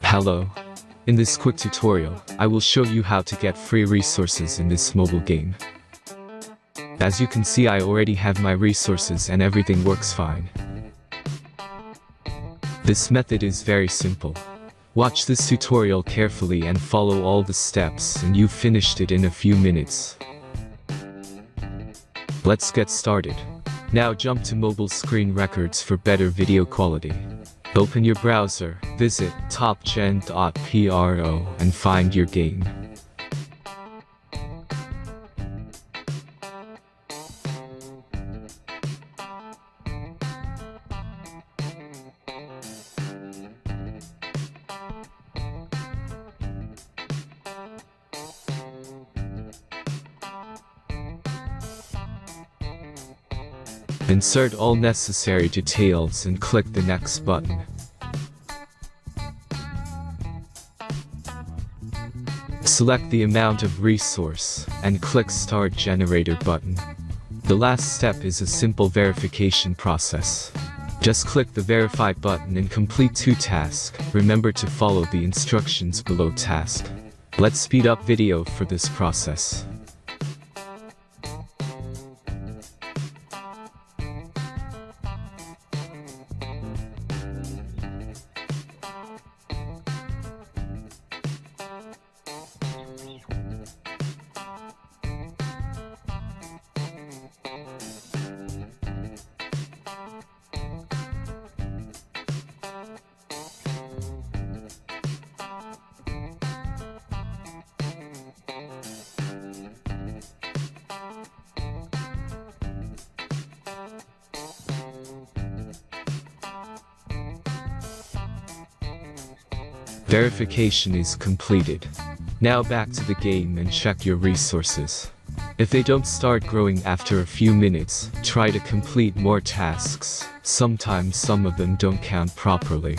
Hello. In this quick tutorial, I will show you how to get free resources in this mobile game. As you can see, I already have my resources and everything works fine. This method is very simple. Watch this tutorial carefully and follow all the steps and you've finished it in a few minutes. Let's get started. Now jump to mobile screen records for better video quality. Open your browser, visit topgen.pro and find your game. Insert all necessary details and click the next button. Select the amount of resource and click Start Generator button. The last step is a simple verification process. Just click the Verify button and complete 2 tasks. Remember to follow the instructions below task. Let's speed up video for this process. Verification is completed. Now back to the game and check your resources. If they don't start growing after a few minutes, try to complete more tasks. Sometimes some of them don't count properly.